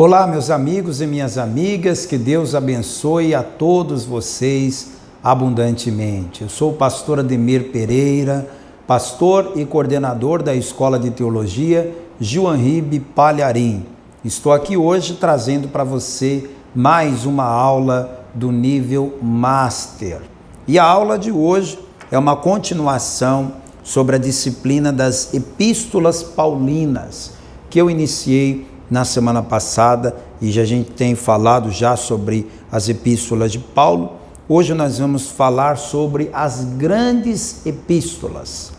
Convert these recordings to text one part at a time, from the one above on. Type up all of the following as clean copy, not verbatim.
Olá, meus amigos e minhas amigas, que Deus abençoe a todos vocês abundantemente. Eu sou o pastor Ademir Pereira, pastor e coordenador da Escola de Teologia João-Ribe Palharim. Estou aqui hoje trazendo para você mais uma aula do nível Master. E a aula de hoje é uma continuação sobre a disciplina das Epístolas Paulinas, que eu iniciei na semana passada e a gente tem falado já sobre as epístolas de Paulo. Hoje nós vamos falar sobre as grandes epístolas.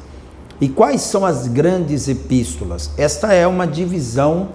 E quais são as grandes epístolas? Esta é uma divisão,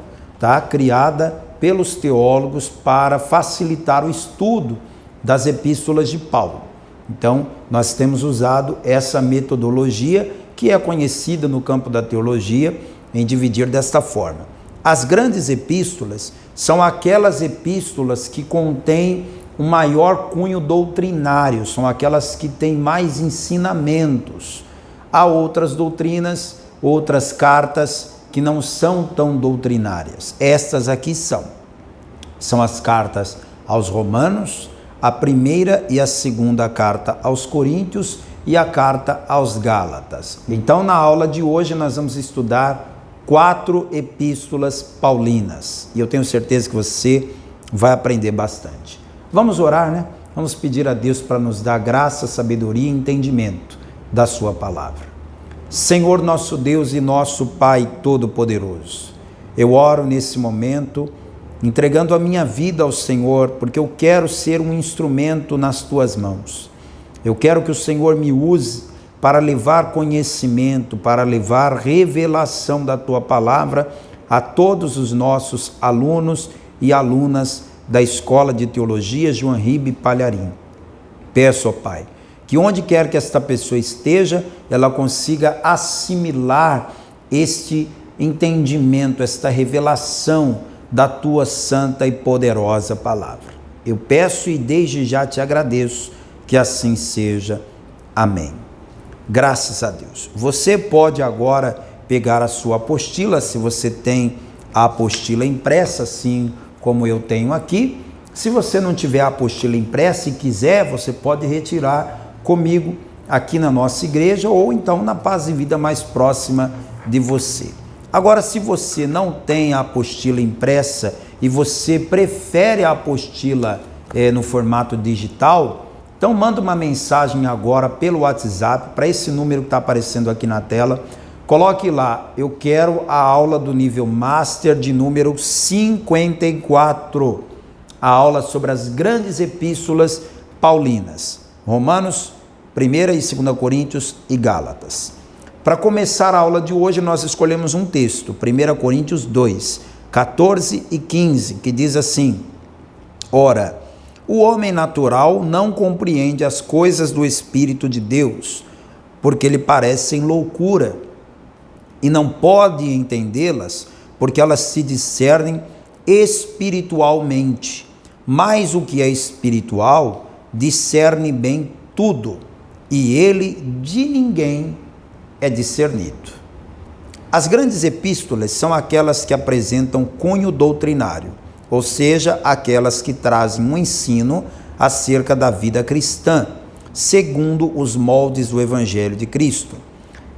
criada pelos teólogos para facilitar o estudo das epístolas de Paulo. Então, nós temos usado essa metodologia que é conhecida no campo da teologia em dividir desta forma. As grandes epístolas são aquelas epístolas que contêm um maior cunho doutrinário, são aquelas que têm mais ensinamentos. Há outras doutrinas, outras cartas que não são tão doutrinárias. Estas aqui são as cartas aos Romanos, a primeira e a segunda carta aos Coríntios e a carta aos Gálatas. Então, na aula de hoje, nós vamos estudar 4 epístolas paulinas. E eu tenho certeza que você vai aprender bastante. Vamos orar, né? Vamos pedir a Deus para nos dar graça, sabedoria e entendimento da sua palavra. Senhor nosso Deus e nosso Pai Todo-Poderoso, eu oro nesse momento, entregando a minha vida ao Senhor, porque eu quero ser um instrumento nas tuas mãos. Eu quero que o Senhor me use para levar conhecimento, para levar revelação da tua palavra a todos os nossos alunos e alunas da Escola de Teologia João-Ribe Palharim. Peço, ó Pai, que onde quer que esta pessoa esteja, ela consiga assimilar este entendimento, esta revelação da tua santa e poderosa palavra. Eu peço e desde já te agradeço, que assim seja. Amém. Graças a Deus. Você pode agora pegar a sua apostila, se você tem a apostila impressa, assim como eu tenho aqui. Se você não tiver a apostila impressa e quiser, você pode retirar comigo aqui na nossa igreja ou então na Paz e Vida mais próxima de você. Agora, se você não tem a apostila impressa e você prefere a apostila no formato digital, então manda uma mensagem agora pelo WhatsApp para esse número que está aparecendo aqui na tela. Coloque lá, eu quero a aula do nível Master de número 54. A aula sobre as grandes epístolas paulinas. Romanos, 1ª e 2ª Coríntios e Gálatas. Para começar a aula de hoje, nós escolhemos um texto, 1 Coríntios 2, 14 e 15, que diz assim: Ora, o homem natural não compreende as coisas do Espírito de Deus, porque lhe parecem loucura, e não pode entendê-las, porque elas se discernem espiritualmente. Mas o que é espiritual discerne bem tudo, e ele de ninguém é discernido. As grandes epístolas são aquelas que apresentam cunho doutrinário, ou seja, aquelas que trazem um ensino acerca da vida cristã, segundo os moldes do Evangelho de Cristo.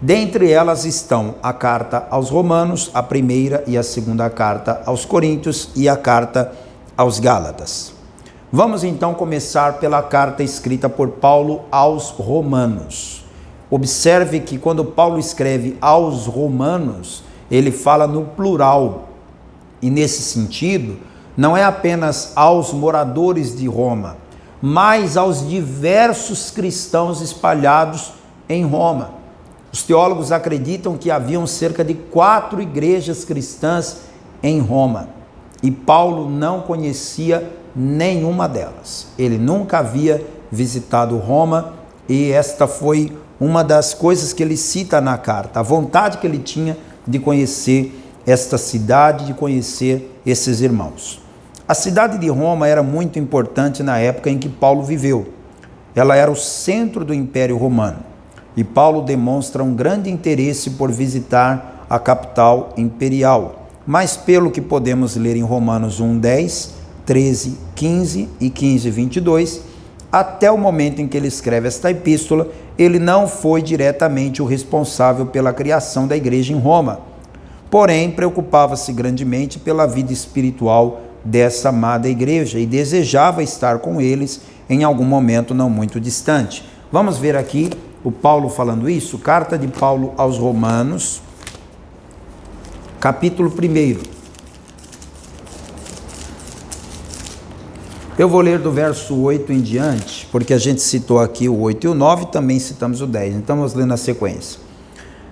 Dentre elas estão a carta aos Romanos, a primeira e a segunda carta aos Coríntios e a carta aos Gálatas. Vamos então começar pela carta escrita por Paulo aos Romanos. Observe que quando Paulo escreve aos Romanos, ele fala no plural, e nesse sentido, não é apenas aos moradores de Roma, mas aos diversos cristãos espalhados em Roma. Os teólogos acreditam que haviam cerca de 4 igrejas cristãs em Roma, e Paulo não conhecia nenhuma delas. Ele nunca havia visitado Roma, e esta foi uma das coisas que ele cita na carta, a vontade que ele tinha de conhecer esta cidade, de conhecer esses irmãos. A cidade de Roma era muito importante na época em que Paulo viveu. Ela era o centro do Império Romano. E Paulo demonstra um grande interesse por visitar a capital imperial. mas pelo que podemos ler em Romanos 1:10, 13, 15 e 15, 22, até o momento em que ele escreve esta epístola, ele não foi diretamente o responsável pela criação da igreja em Roma, porém preocupava-se grandemente pela vida espiritual dessa amada igreja e desejava estar com eles em algum momento não muito distante. Vamos ver aqui o Paulo falando isso, carta de Paulo aos Romanos, capítulo 1. Eu vou ler do verso 8 em diante, porque a gente citou aqui o 8 e o 9, também citamos o 10, então vamos ler na sequência.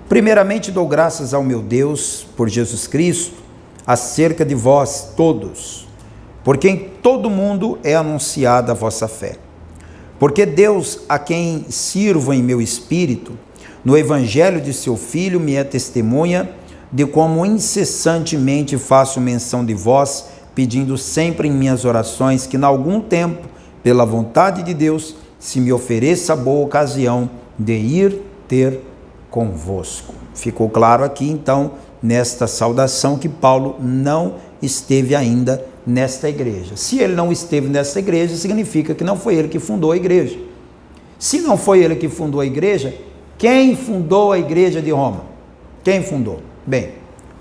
Primeiramente dou graças ao meu Deus por Jesus Cristo, acerca de vós todos, porque em todo mundo é anunciada a vossa fé. Porque Deus, a quem sirvo em meu espírito, no evangelho de seu Filho, me é testemunha de como incessantemente faço menção de vós, pedindo sempre em minhas orações que, em algum tempo, pela vontade de Deus, se me ofereça a boa ocasião de ir ter convosco. Ficou claro aqui, então, nesta saudação, que Paulo não esteve ainda nesta igreja. Se ele não esteve nesta igreja, significa que não foi ele que fundou a igreja. Se não foi ele que fundou a igreja, quem fundou a igreja de Roma? Quem fundou? Bem,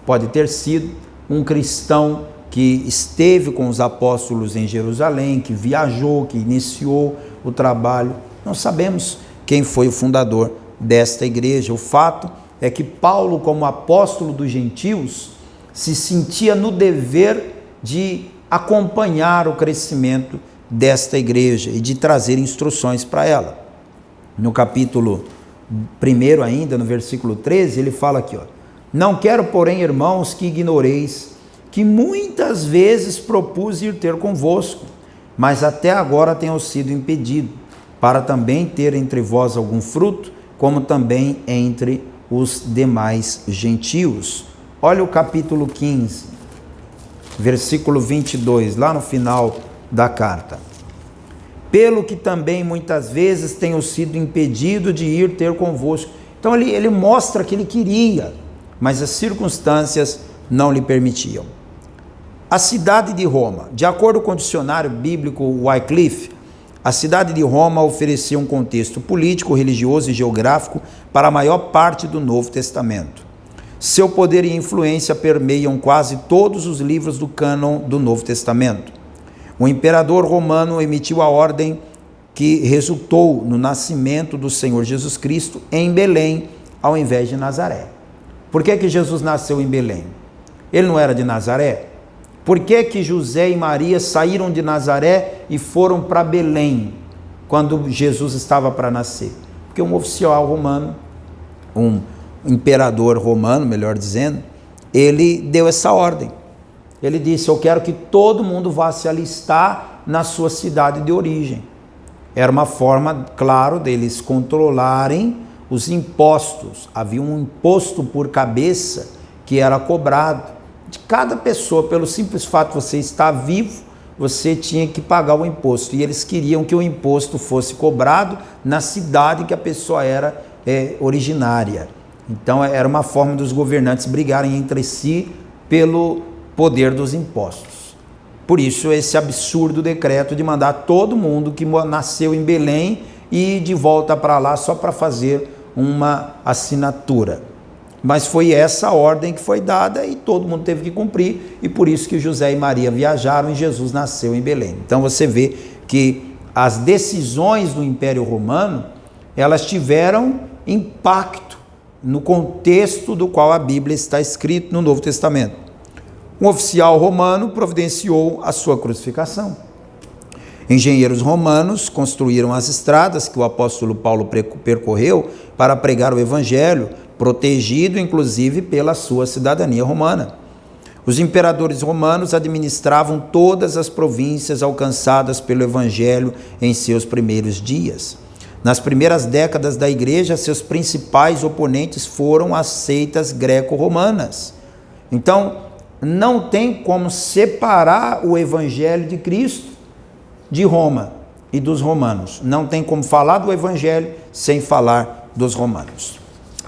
pode ter sido um cristão que esteve com os apóstolos em Jerusalém, que viajou, que iniciou o trabalho. Não sabemos quem foi o fundador desta igreja. O fato é que Paulo, como apóstolo dos gentios, se sentia no dever de acompanhar o crescimento desta igreja e de trazer instruções para ela. No capítulo 1 ainda, no versículo 13, ele fala aqui, não quero, porém, irmãos, que ignoreis que muitas vezes propus ir ter convosco, mas até agora tenho sido impedido, para também ter entre vós algum fruto, como também entre os demais gentios. Olha o capítulo 15, versículo 22, lá no final da carta. Pelo que também muitas vezes tenho sido impedido de ir ter convosco. Então ele mostra que ele queria, mas as circunstâncias não lhe permitiam. A cidade de Roma, de acordo com o dicionário bíblico Wycliffe, a cidade de Roma oferecia um contexto político, religioso e geográfico para a maior parte do Novo Testamento. Seu poder e influência permeiam quase todos os livros do cânon do Novo Testamento. O imperador romano emitiu a ordem que resultou no nascimento do Senhor Jesus Cristo em Belém, ao invés de Nazaré. Por que Jesus nasceu em Belém? Ele não era de Nazaré? Por que José e Maria saíram de Nazaré e foram para Belém, quando Jesus estava para nascer? Porque um oficial romano, um imperador romano, melhor dizendo, ele deu essa ordem. Ele disse, eu quero que todo mundo vá se alistar na sua cidade de origem. Era uma forma, claro, deles controlarem os impostos. Havia um imposto por cabeça que era cobrado de cada pessoa. Pelo simples fato de você estar vivo, você tinha que pagar o imposto. E eles queriam que o imposto fosse cobrado na cidade que a pessoa era originária. Então era uma forma dos governantes brigarem entre si pelo poder dos impostos. Por isso esse absurdo decreto de mandar todo mundo que nasceu em Belém ir de volta para lá só para fazer uma assinatura. Mas foi essa a ordem que foi dada e todo mundo teve que cumprir, e por isso que José e Maria viajaram e Jesus nasceu em Belém. Então você vê que as decisões do Império Romano, elas tiveram impacto no contexto do qual a Bíblia está escrito no Novo Testamento. Um oficial romano providenciou a sua crucificação. Engenheiros romanos construíram as estradas que o apóstolo Paulo percorreu para pregar o evangelho, protegido inclusive pela sua cidadania romana. Os imperadores romanos administravam todas as províncias alcançadas pelo evangelho em seus primeiros dias. Nas primeiras décadas da igreja, seus principais oponentes foram as seitas greco-romanas. Então, não tem como separar o evangelho de Cristo de Roma e dos romanos. Não tem como falar do evangelho sem falar dos romanos.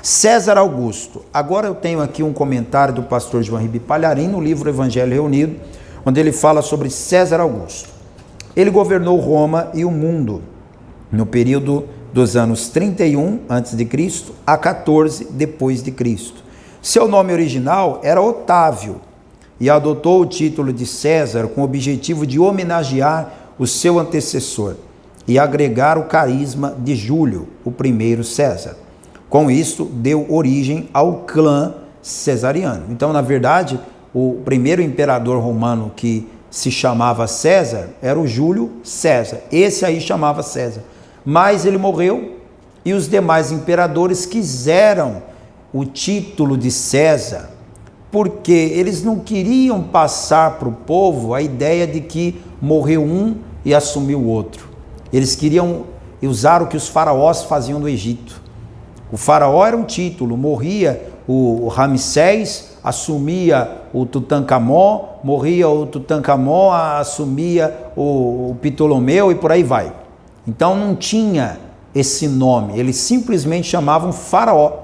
César Augusto. Agora eu tenho aqui um comentário do pastor João Ribe Palharim no livro Evangelho Reunido, onde ele fala sobre César Augusto. Ele governou Roma e o mundo no período dos anos 31 a.C. a 14 depois de Cristo. Seu nome original era Otávio e adotou o título de César com o objetivo de homenagear o seu antecessor e agregar o carisma de Júlio, o primeiro César. Com isso, deu origem ao clã cesariano. Então, na verdade, o primeiro imperador romano que se chamava César era o Júlio César. Esse aí chamava César. Mas ele morreu e os demais imperadores quiseram o título de César, porque eles não queriam passar para o povo a ideia de que morreu um e assumiu o outro. Eles queriam usar o que os faraós faziam no Egito. O faraó era um título, morria o Ramsés, assumia o Tutancamon, morria o Tutancamon, assumia o Ptolomeu e por aí vai. Então não tinha esse nome, eles simplesmente chamavam faraó,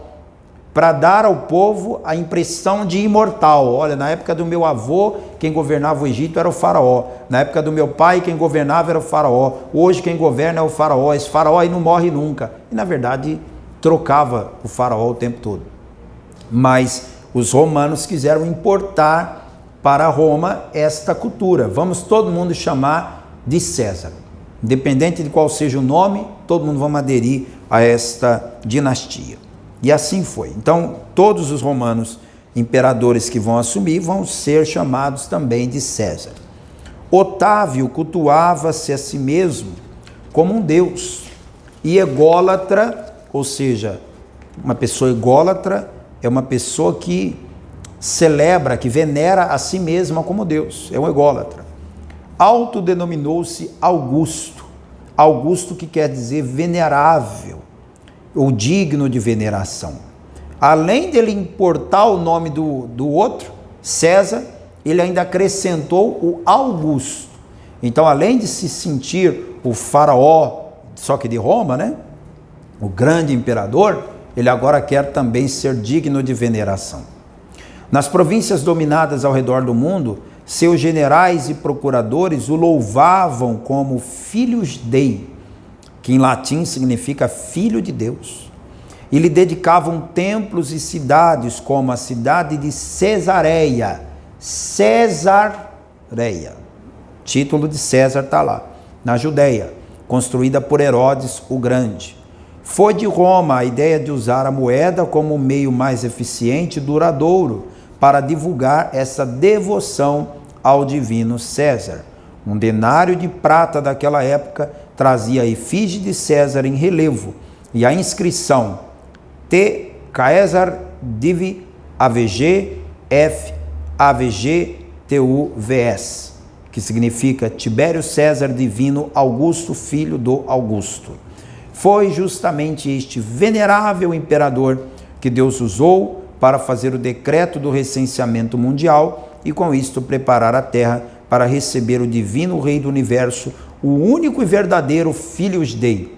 para dar ao povo a impressão de imortal. Olha, na época do meu avô, quem governava o Egito era o faraó. Na época do meu pai, quem governava era o faraó. Hoje quem governa é o faraó. Esse faraó aí não morre nunca. E na verdade trocava o faraó o tempo todo. Mas os romanos quiseram importar para Roma esta cultura. Vamos todo mundo chamar de César. Independente de qual seja o nome, todo mundo vamos aderir a esta dinastia. E assim foi. Então, todos os romanos imperadores que vão assumir vão ser chamados também de César. Otávio cultuava-se a si mesmo como um deus. E ególatra, ou seja, uma pessoa ególatra é uma pessoa que celebra, que venera a si mesma como Deus. É um ególatra. Autodenominou-se Augusto. Augusto que quer dizer venerável, ou digno de veneração. Além dele importar o nome do outro, César, ele ainda acrescentou o Augusto. Então, além de se sentir o faraó, só que de Roma, né? O grande imperador, ele agora quer também ser digno de veneração. Nas províncias dominadas ao redor do mundo, seus generais e procuradores o louvavam como Filius Dei, que em latim significa filho de Deus, e lhe dedicavam templos e cidades, como a cidade de Cesareia, título de César está lá, na Judéia, construída por Herodes o Grande. Foi de Roma a ideia de usar a moeda como meio mais eficiente e duradouro para divulgar essa devoção ao divino César. Um denário de prata daquela época trazia a efígie de César em relevo e a inscrição T. Caesar Divi AVG F AVG TUVS, que significa Tibério César Divino Augusto, filho do Augusto. Foi justamente este venerável imperador que Deus usou para fazer o decreto do recenseamento mundial e com isto preparar a terra para receber o divino Rei do Universo, o único e verdadeiro Filius Dei,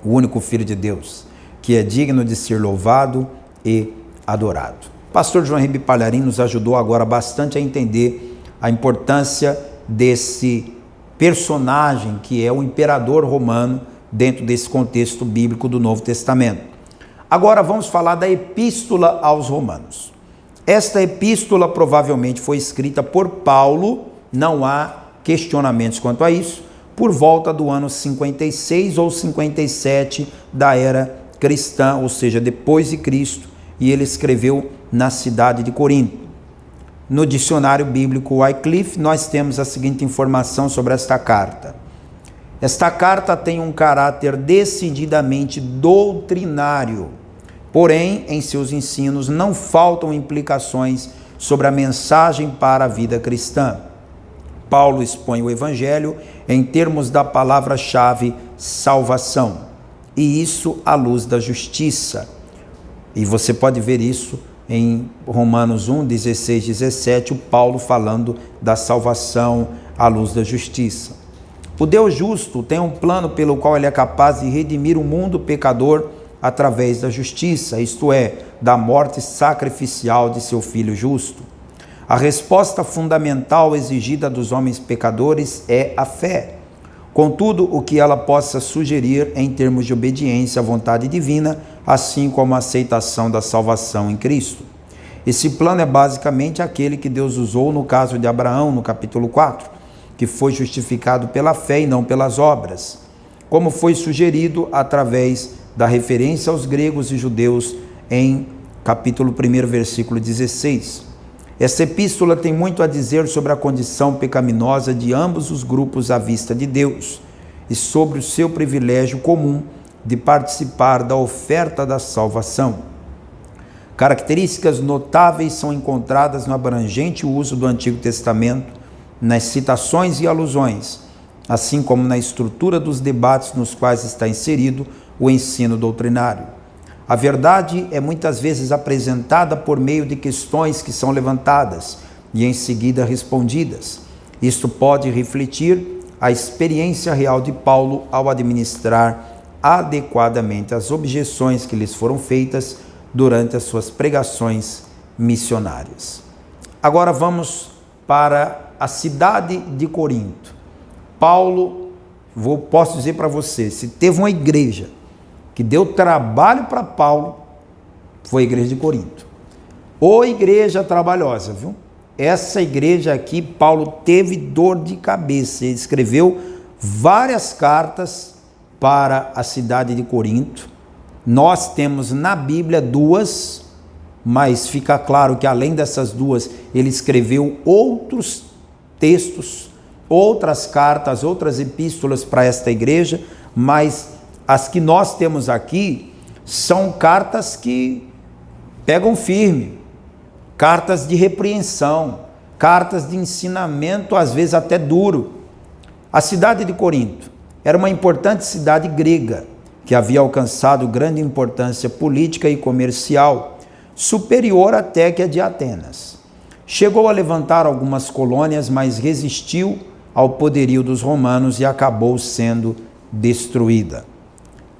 o único Filho de Deus, que é digno de ser louvado e adorado. O pastor João Ribe Palharim nos ajudou agora bastante a entender a importância desse personagem que é o imperador romano dentro desse contexto bíblico do Novo Testamento. Agora vamos falar da Epístola aos Romanos. Esta epístola provavelmente foi escrita por Paulo, não há questionamentos quanto a isso, por volta do ano 56 ou 57 da era cristã, ou seja, depois de Cristo, e ele escreveu na cidade de Corinto. No dicionário bíblico Wycliffe, nós temos a seguinte informação sobre esta carta. Esta carta tem um caráter decididamente doutrinário, porém, em seus ensinos não faltam implicações sobre a mensagem para a vida cristã. Paulo expõe o Evangelho em termos da palavra-chave salvação, e isso à luz da justiça. E você pode ver isso em Romanos 1, 16, 17, o Paulo falando da salvação à luz da justiça. O Deus justo tem um plano pelo qual ele é capaz de redimir o mundo pecador através da justiça, isto é, da morte sacrificial de seu Filho justo. A resposta fundamental exigida dos homens pecadores é a fé. Contudo, o que ela possa sugerir em termos de obediência à vontade divina, assim como a aceitação da salvação em Cristo. Esse plano é basicamente aquele que Deus usou no caso de Abraão, no capítulo 4, que foi justificado pela fé e não pelas obras, como foi sugerido através da referência aos gregos e judeus em capítulo 1, versículo 16. Essa epístola tem muito a dizer sobre a condição pecaminosa de ambos os grupos à vista de Deus e sobre o seu privilégio comum de participar da oferta da salvação. Características notáveis são encontradas no abrangente uso do Antigo Testamento, nas citações e alusões, assim como na estrutura dos debates nos quais está inserido o ensino doutrinário. A verdade é muitas vezes apresentada por meio de questões que são levantadas e em seguida respondidas. Isto pode refletir a experiência real de Paulo ao administrar adequadamente as objeções que lhes foram feitas durante as suas pregações missionárias. Agora vamos para a cidade de Corinto. Paulo, posso dizer para você, se teve uma igreja que deu trabalho para Paulo, foi a igreja de Corinto. Ô igreja trabalhosa, viu? Essa igreja aqui, Paulo teve dor de cabeça. Ele escreveu várias cartas para a cidade de Corinto. Nós temos na Bíblia 2, mas fica claro que além dessas 2, ele escreveu outros textos, outras cartas, outras epístolas para esta igreja, mas as que nós temos aqui são cartas que pegam firme, cartas de repreensão, cartas de ensinamento, às vezes até duro. A cidade de Corinto era uma importante cidade grega, que havia alcançado grande importância política e comercial, superior até que a de Atenas. Chegou a levantar algumas colônias, mas resistiu ao poderio dos romanos e acabou sendo destruída.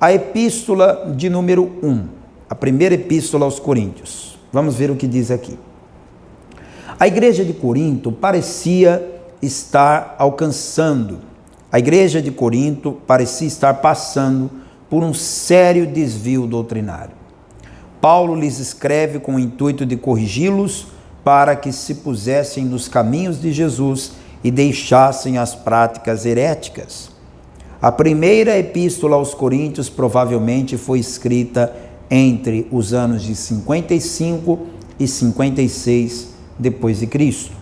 A epístola de número 1, a primeira epístola aos Coríntios. Vamos ver o que diz aqui. A igreja de Corinto parecia estar a igreja de Corinto parecia estar passando por um sério desvio doutrinário. Paulo lhes escreve com o intuito de corrigi-los para que se pusessem nos caminhos de Jesus e deixassem as práticas heréticas. A primeira epístola aos Coríntios provavelmente foi escrita entre os anos de 55 e 56 depois de Cristo.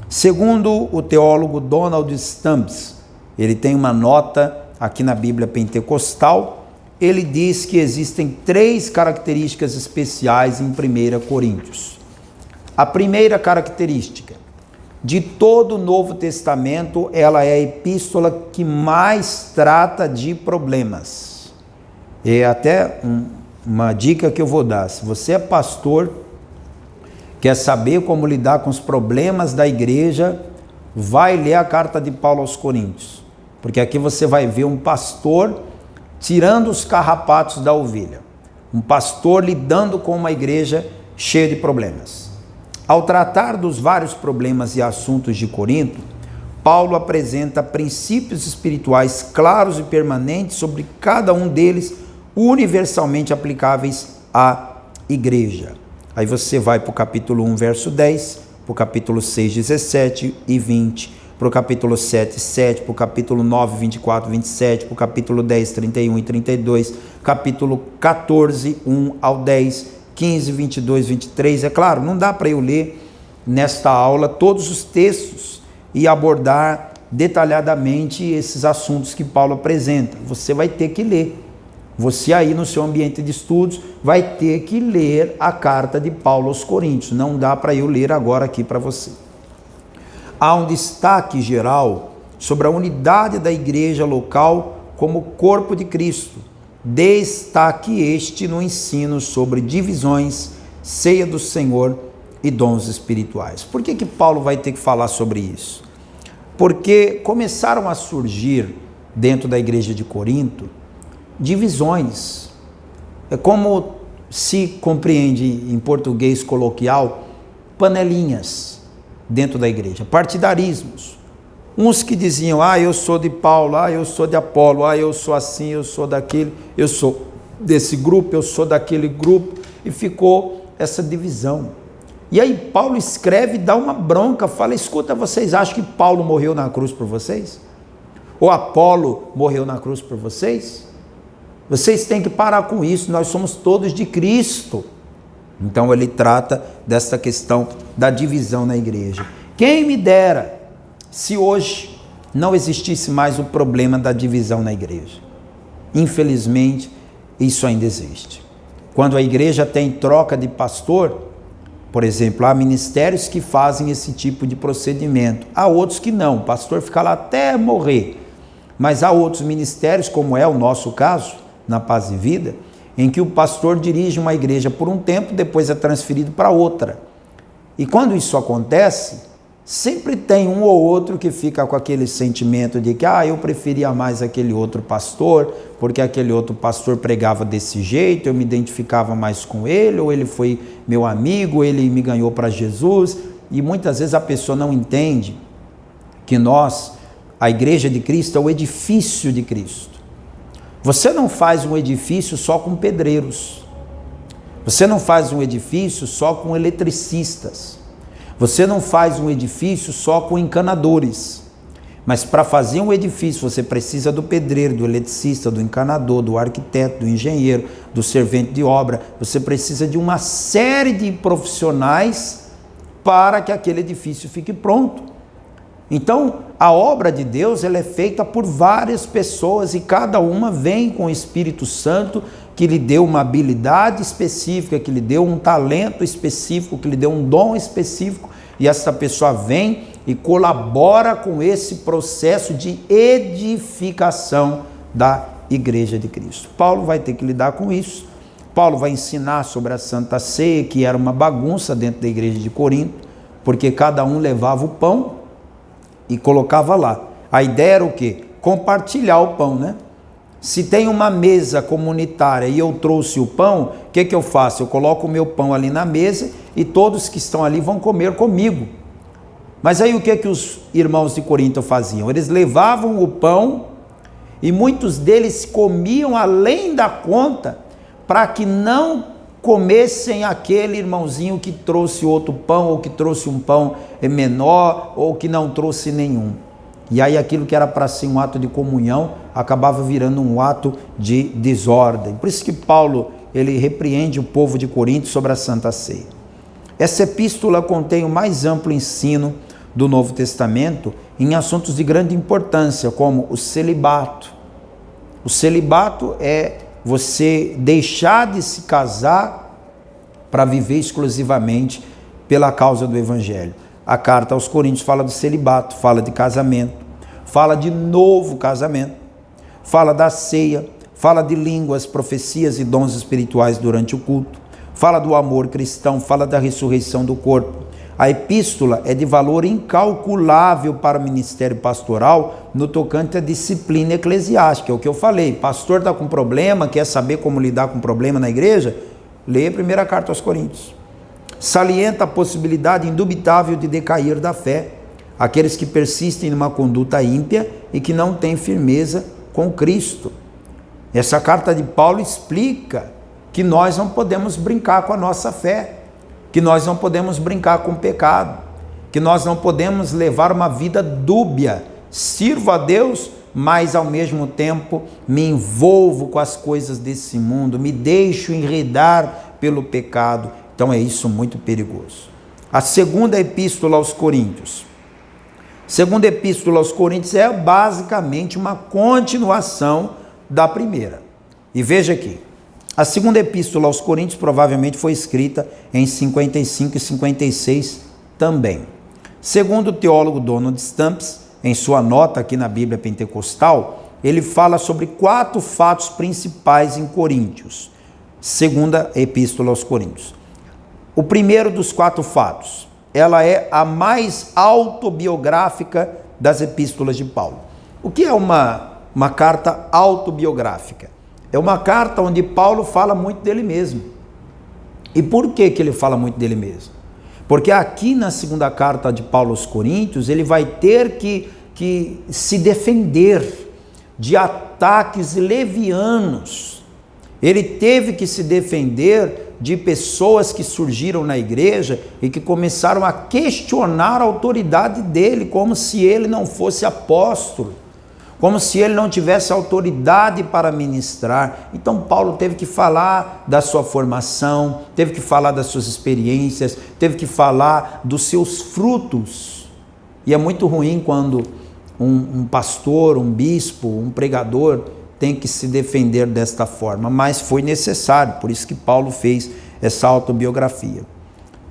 Segundo o teólogo Donald Stamps, ele tem uma nota aqui na Bíblia Pentecostal, ele diz que existem 3 características especiais em 1 Coríntios. A primeira característica, de todo o Novo Testamento, ela é a epístola que mais trata de problemas. É até uma dica que eu vou dar. Se você é pastor, quer saber como lidar com os problemas da igreja, vai ler a carta de Paulo aos Coríntios. Porque aqui você vai ver um pastor tirando os carrapatos da ovelha. Um pastor lidando com uma igreja cheia de problemas. Ao tratar dos vários problemas e assuntos de Corinto, Paulo apresenta princípios espirituais claros e permanentes sobre cada um deles, universalmente aplicáveis à igreja. Aí você vai para o capítulo 1, verso 10, para o capítulo 6, 17 e 20, para o capítulo 7, 7, para o capítulo 9, 24, 27, para o capítulo 10, 31 e 32, capítulo 14, 1 ao 10, 15, 22, 23, é claro, não dá para eu ler nesta aula todos os textos e abordar detalhadamente esses assuntos que Paulo apresenta. Você vai ter que ler. Você aí no seu ambiente de estudos vai ter que ler a carta de Paulo aos Coríntios. Não dá para eu ler agora aqui para você. Há um destaque geral sobre a unidade da igreja local como corpo de Cristo. Destaque este no ensino sobre divisões, ceia do Senhor e dons espirituais. Por que Paulo vai ter que falar sobre isso? Porque começaram a surgir dentro da igreja de Corinto divisões. É como se compreende em português coloquial, panelinhas dentro da igreja, partidarismos. Uns que diziam, eu sou de Paulo, eu sou de Apolo, eu sou assim, eu sou daquele, eu sou desse grupo, eu sou daquele grupo, e ficou essa divisão. E aí Paulo escreve, dá uma bronca, fala, escuta, vocês acham que Paulo morreu na cruz por vocês? Ou Apolo morreu na cruz por vocês? Vocês têm que parar com isso, nós somos todos de Cristo. Então ele trata dessa questão da divisão na igreja. Quem me dera se hoje não existisse mais o problema da divisão na igreja. Infelizmente, isso ainda existe. Quando a igreja tem troca de pastor, por exemplo, há ministérios que fazem esse tipo de procedimento. Há outros que não, o pastor fica lá até morrer. Mas há outros ministérios, como é o nosso caso, na Paz e Vida, em que o pastor dirige uma igreja por um tempo, depois é transferido para outra. E quando isso acontece, sempre tem um ou outro que fica com aquele sentimento de que eu preferia mais aquele outro pastor, porque aquele outro pastor pregava desse jeito, eu me identificava mais com ele, ou ele foi meu amigo, ele me ganhou para Jesus. E muitas vezes a pessoa não entende que nós, a igreja de Cristo, é o edifício de Cristo. Você não faz um edifício só com pedreiros. Você não faz um edifício só com eletricistas. Você não faz um edifício só com encanadores. Mas para fazer um edifício, você precisa do pedreiro, do eletricista, do encanador, do arquiteto, do engenheiro, do servente de obra. Você precisa de uma série de profissionais para que aquele edifício fique pronto. Então, a obra de Deus, ela é feita por várias pessoas e cada uma vem com o Espírito Santo que lhe deu uma habilidade específica, que lhe deu um talento específico, que lhe deu um dom específico, e essa pessoa vem e colabora com esse processo de edificação da Igreja de Cristo. Paulo vai ter que lidar com isso. Paulo vai ensinar sobre a Santa Ceia, que era uma bagunça dentro da igreja de Corinto, porque cada um levava o pão e colocava lá. A ideia era o quê? Compartilhar o pão, né? Se tem uma mesa comunitária e eu trouxe o pão, o que eu faço? Eu coloco o meu pão ali na mesa e todos que estão ali vão comer comigo. Mas aí o que os irmãos de Corinto faziam? Eles levavam o pão e muitos deles comiam além da conta para que não comessem aquele irmãozinho que trouxe outro pão, ou que trouxe um pão menor, ou que não trouxe nenhum. E aí aquilo que era para ser um ato de comunhão, acabava virando um ato de desordem. Por isso que Paulo, ele repreende o povo de Corinto sobre a Santa Ceia. Essa epístola contém o mais amplo ensino do Novo Testamento em assuntos de grande importância, como o celibato. O celibato é você deixar de se casar para viver exclusivamente pela causa do Evangelho. A carta aos Coríntios fala do celibato, fala de casamento, fala de novo casamento, fala da ceia, fala de línguas, profecias e dons espirituais durante o culto, fala do amor cristão, fala da ressurreição do corpo. A epístola é de valor incalculável para o ministério pastoral no tocante à disciplina eclesiástica. É o que eu falei, pastor está com problema, quer saber como lidar com problema na igreja? Lê a primeira carta aos Coríntios. Salienta a possibilidade indubitável de decair da fé, aqueles que persistem numa conduta ímpia e que não têm firmeza com Cristo. Essa carta de Paulo explica que nós não podemos brincar com a nossa fé, que nós não podemos brincar com o pecado, que nós não podemos levar uma vida dúbia. Sirvo a Deus, mas ao mesmo tempo me envolvo com as coisas desse mundo, me deixo enredar pelo pecado. Então é isso muito perigoso. A segunda epístola aos Coríntios. A segunda epístola aos Coríntios é basicamente uma continuação da primeira. E veja aqui, a segunda epístola aos Coríntios provavelmente foi escrita em 55 e 56 também. Segundo o teólogo Donald Stamps, em sua nota aqui na Bíblia Pentecostal, ele fala sobre 4 fatos principais em Coríntios. Segunda epístola aos Coríntios. O primeiro dos 4 fatos, ela é a mais autobiográfica das epístolas de Paulo. O que é uma carta autobiográfica? É uma carta onde Paulo fala muito dele mesmo. E por que ele fala muito dele mesmo? Porque aqui na segunda carta de Paulo aos Coríntios, ele vai ter que se defender de ataques levianos. Ele teve que se defender de pessoas que surgiram na igreja e que começaram a questionar a autoridade dele, como se ele não fosse apóstolo, como se ele não tivesse autoridade para ministrar. Então Paulo teve que falar da sua formação, teve que falar das suas experiências, teve que falar dos seus frutos. E é muito ruim quando um pastor, um bispo, um pregador tem que se defender desta forma, mas foi necessário, por isso que Paulo fez essa autobiografia.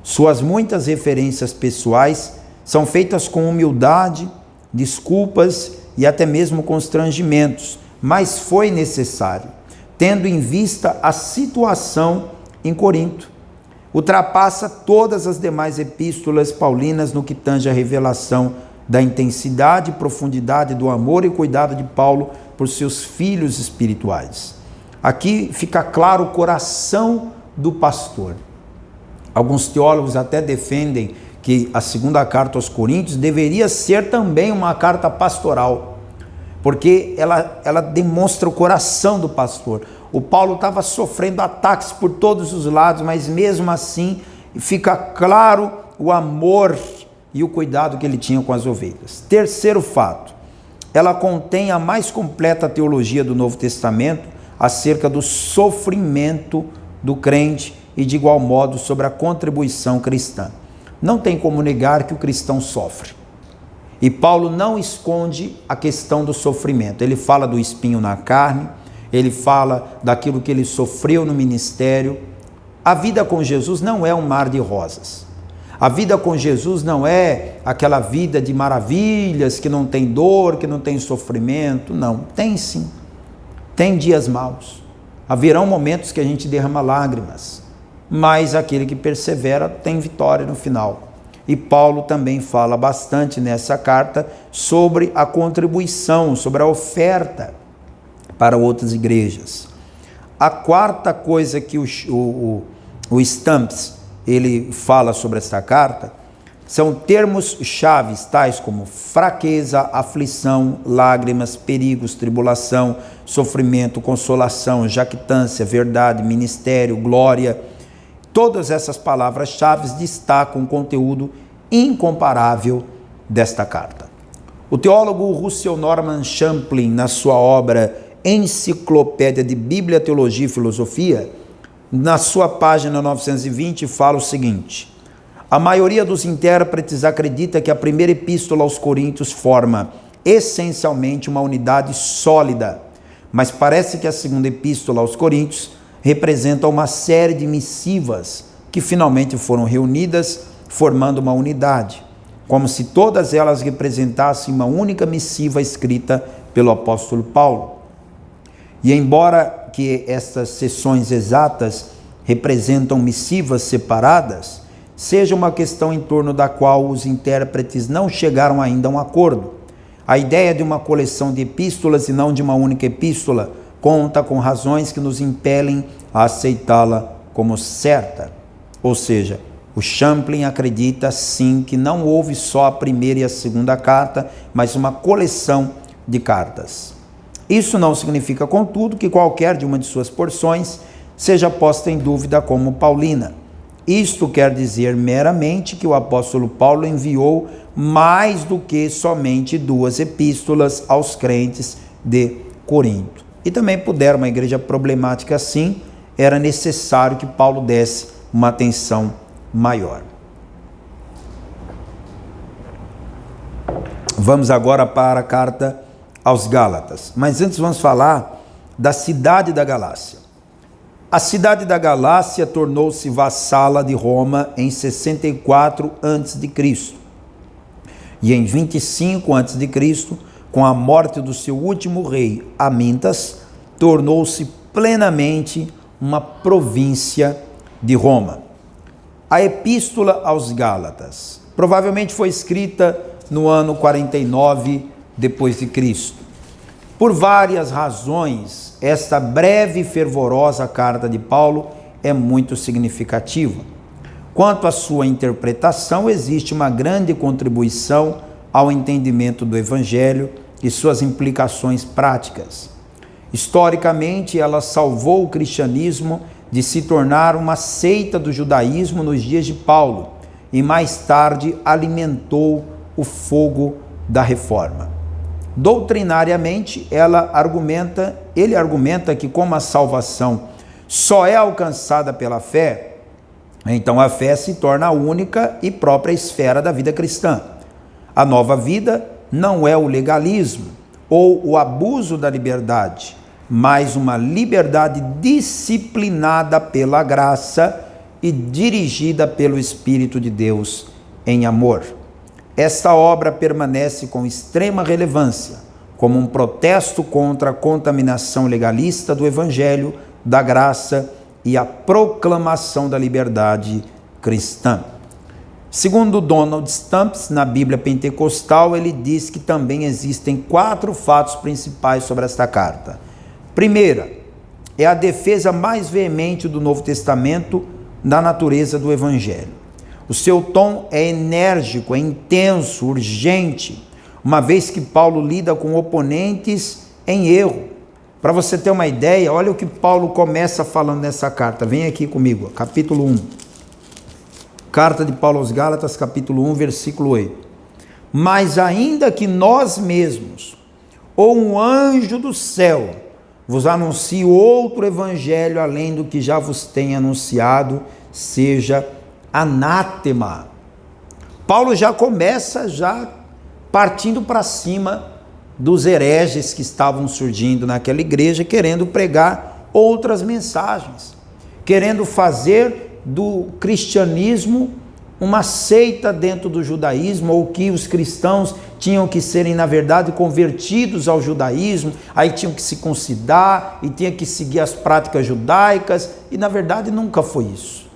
Suas muitas referências pessoais são feitas com humildade, desculpas e até mesmo constrangimentos, mas foi necessário, tendo em vista a situação em Corinto. Ultrapassa todas as demais epístolas paulinas no que tange a revelação da intensidade e profundidade do amor e cuidado de Paulo por seus filhos espirituais. Aqui fica claro o coração do pastor. Alguns teólogos até defendem que a segunda carta aos Coríntios deveria ser também uma carta pastoral, porque ela demonstra o coração do pastor. O Paulo estava sofrendo ataques por todos os lados, mas mesmo assim fica claro o amor e o cuidado que ele tinha com as ovelhas. Terceiro fato, ela contém a mais completa teologia do Novo Testamento acerca do sofrimento do crente e de igual modo sobre a contribuição cristã. Não tem como negar que o cristão sofre. E Paulo não esconde a questão do sofrimento. Ele fala do espinho na carne, ele fala daquilo que ele sofreu no ministério. A vida com Jesus não é um mar de rosas. A vida com Jesus não é aquela vida de maravilhas, que não tem dor, que não tem sofrimento. Não, tem sim. Tem dias maus. Haverão momentos que a gente derrama lágrimas, mas aquele que persevera tem vitória no final. E Paulo também fala bastante nessa carta sobre a contribuição, sobre a oferta para outras igrejas. A quarta coisa que o Stamps ele fala sobre essa carta são termos chaves tais como fraqueza, aflição, lágrimas, perigos, tribulação, sofrimento, consolação, jactância, verdade, ministério, glória. Todas essas palavras-chave destacam o conteúdo incomparável desta carta. O teólogo Russell Norman Champlin, na sua obra Enciclopédia de Bíblia, Teologia e Filosofia, na sua página 920, fala o seguinte: a maioria dos intérpretes acredita que a primeira epístola aos Coríntios forma essencialmente uma unidade sólida, mas parece que a segunda epístola aos Coríntios representa uma série de missivas que finalmente foram reunidas, formando uma unidade, como se todas elas representassem uma única missiva escrita pelo apóstolo Paulo. E embora que estas seções exatas representam missivas separadas, seja uma questão em torno da qual os intérpretes não chegaram ainda a um acordo. A ideia de uma coleção de epístolas e não de uma única epístola conta com razões que nos impelem a aceitá-la como certa. Ou seja, o Champlin acredita sim que não houve só a primeira e a segunda carta, mas uma coleção de cartas. Isso não significa, contudo, que qualquer de uma de suas porções seja posta em dúvida como paulina. Isto quer dizer meramente que o apóstolo Paulo enviou mais do que somente 2 epístolas aos crentes de Corinto. E também puder uma igreja problemática assim, era necessário que Paulo desse uma atenção maior. Vamos agora para a carta aos Gálatas. Mas antes vamos falar da cidade da Galácia. A cidade da Galácia tornou-se vassala de Roma em 64 a.C. E em 25 a.C., com a morte do seu último rei, Amintas, tornou-se plenamente uma província de Roma. A Epístola aos Gálatas provavelmente foi escrita no ano 49 depois de Cristo. Por várias razões, esta breve e fervorosa carta de Paulo é muito significativa. Quanto à sua interpretação, existe uma grande contribuição ao entendimento do Evangelho e suas implicações práticas. Historicamente, ela salvou o cristianismo de se tornar uma seita do judaísmo nos dias de Paulo e mais tarde alimentou o fogo da reforma. Doutrinariamente, ele argumenta que como a salvação só é alcançada pela fé, então a fé se torna a única e própria esfera da vida cristã. A nova vida não é o legalismo ou o abuso da liberdade, mas uma liberdade disciplinada pela graça e dirigida pelo Espírito de Deus em amor. Esta obra permanece com extrema relevância, como um protesto contra a contaminação legalista do Evangelho, da graça e a proclamação da liberdade cristã. Segundo Donald Stamps, na Bíblia Pentecostal, ele diz que também existem 4 fatos principais sobre esta carta. Primeira, é a defesa mais veemente do Novo Testamento da natureza do Evangelho. O seu tom é enérgico, é intenso, urgente, uma vez que Paulo lida com oponentes em erro. Para você ter uma ideia, olha o que Paulo começa falando nessa carta. Vem aqui comigo, capítulo 1. Carta de Paulo aos Gálatas, capítulo 1, versículo 8. Mas ainda que nós mesmos, ou um anjo do céu, vos anuncie outro evangelho além do que já vos tem anunciado, seja anátema. Paulo já começa partindo para cima dos hereges que estavam surgindo naquela igreja, querendo pregar outras mensagens, querendo fazer do cristianismo uma seita dentro do judaísmo, ou que os cristãos tinham que serem, na verdade, convertidos ao judaísmo, aí tinham que se circuncidar e tinham que seguir as práticas judaicas, e na verdade nunca foi isso.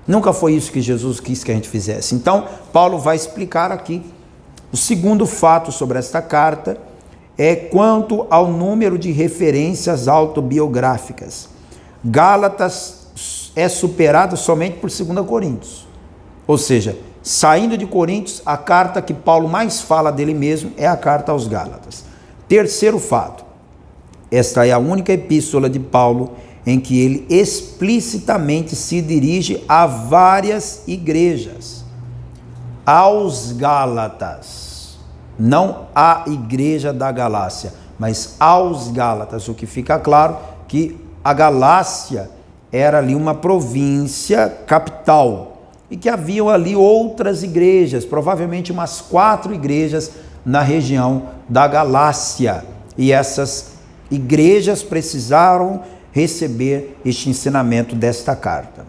Nunca foi isso que Jesus quis que a gente fizesse. Então, Paulo vai explicar aqui. O segundo fato sobre esta carta é quanto ao número de referências autobiográficas. Gálatas é superado somente por 2 Coríntios. Ou seja, saindo de Coríntios, a carta que Paulo mais fala dele mesmo é a carta aos Gálatas. Terceiro fato, esta é a única epístola de Paulo em que ele explicitamente se dirige a várias igrejas. Aos Gálatas, não à igreja da Galácia, mas aos Gálatas, o que fica claro que a Galácia era ali uma província capital, e que haviam ali outras igrejas, provavelmente umas 4 igrejas na região da Galácia, e essas igrejas precisaram receber este ensinamento desta carta.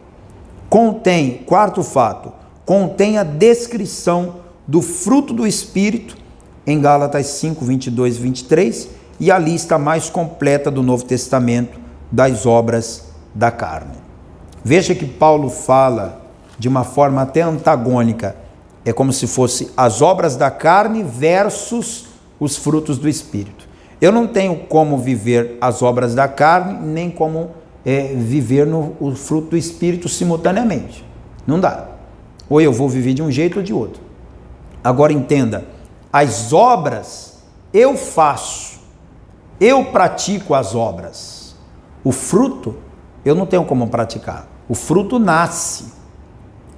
Quarto fato, contém a descrição do fruto do Espírito em Gálatas 5, 22 e 23, e a lista mais completa do Novo Testamento das obras da carne. Veja que Paulo fala de uma forma até antagônica, é como se fosse as obras da carne versus os frutos do Espírito. Eu não tenho como viver as obras da carne, nem como viver o fruto do Espírito simultaneamente. Não dá. Ou eu vou viver de um jeito ou de outro. Agora entenda, as obras eu faço, eu pratico as obras. O fruto eu não tenho como praticar. O fruto nasce.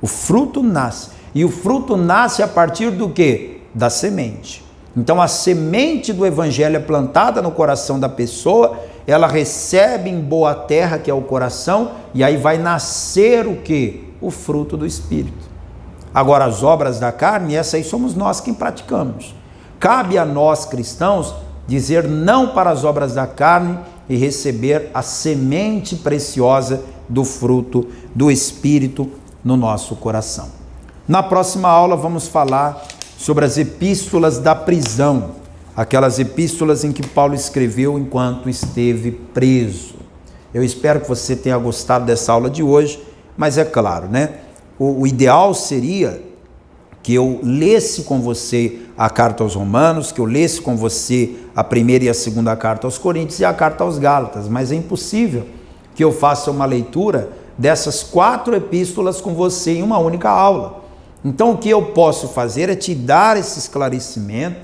O fruto nasce. E o fruto nasce a partir do quê? Da semente. Então a semente do evangelho é plantada no coração da pessoa, ela recebe em boa terra, que é o coração, e aí vai nascer o quê? O fruto do Espírito. Agora as obras da carne, essas aí somos nós quem praticamos. Cabe a nós cristãos dizer não para as obras da carne e receber a semente preciosa do fruto do Espírito no nosso coração. Na próxima aula vamos falar sobre as epístolas da prisão, aquelas epístolas em que Paulo escreveu enquanto esteve preso. Eu espero que você tenha gostado dessa aula de hoje, mas é claro, né? O ideal seria que eu lesse com você a carta aos Romanos, que eu lesse com você a primeira e a segunda carta aos Coríntios e a carta aos Gálatas, mas é impossível que eu faça uma leitura dessas 4 epístolas com você em uma única aula. Então o que eu posso fazer é te dar esse esclarecimento.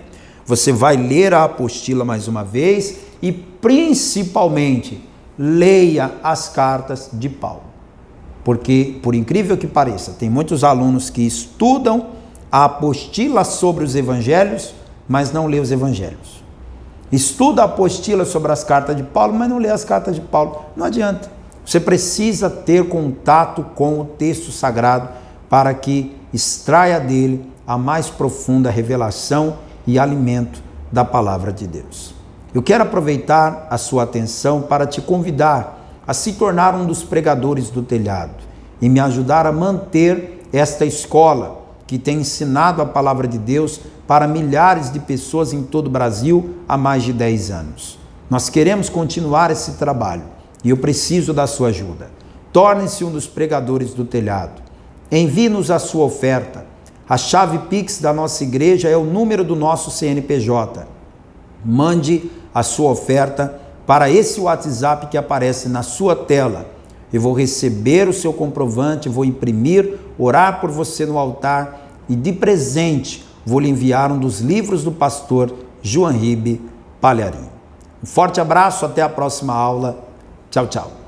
Você vai ler a apostila mais uma vez e principalmente leia as cartas de Paulo. Porque, por incrível que pareça, tem muitos alunos que estudam a apostila sobre os evangelhos, mas não lê os evangelhos. Estuda a apostila sobre as cartas de Paulo, mas não lê as cartas de Paulo. Não adianta. Você precisa ter contato com o texto sagrado para que extraia dele a mais profunda revelação e alimento da palavra de Deus. Eu quero aproveitar a sua atenção para te convidar a se tornar um dos pregadores do telhado e me ajudar a manter esta escola que tem ensinado a palavra de Deus para milhares de pessoas em todo o Brasil há mais de 10 anos. Nós queremos continuar esse trabalho e eu preciso da sua ajuda. Torne-se um dos pregadores do telhado. Envie-nos a sua oferta. A chave Pix da nossa igreja é o número do nosso CNPJ. Mande a sua oferta para esse WhatsApp que aparece na sua tela. Eu vou receber o seu comprovante, vou imprimir, orar por você no altar e de presente vou lhe enviar um dos livros do pastor João Ribe Palharim. Um forte abraço, até a próxima aula. Tchau, tchau.